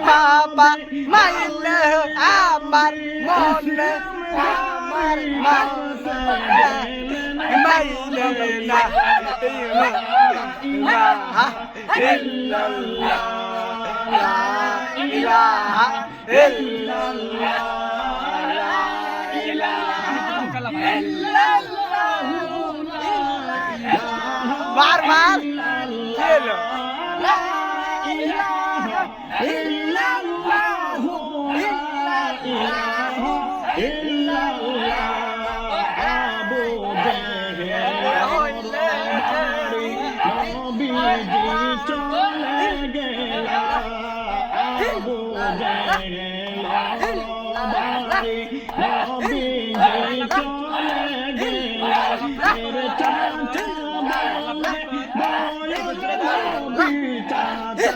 বাবা মাইলে আমার মনে আমার মাইলে না ইলাহা ইল্লাল্লাহ লা ইলাহা ইল্লাল্লাহ লা ইলাহা ইল্লাল্লাহ বার বার চলো লা ইলাহা ইল্লাল্লাহ লা ইলাহা ইল্লাল্লাহ আবু জাহেল নবীজি চলে গেল আবু জাহেল নবীজি চলে গেল এর চাচা বলে নবী চাচা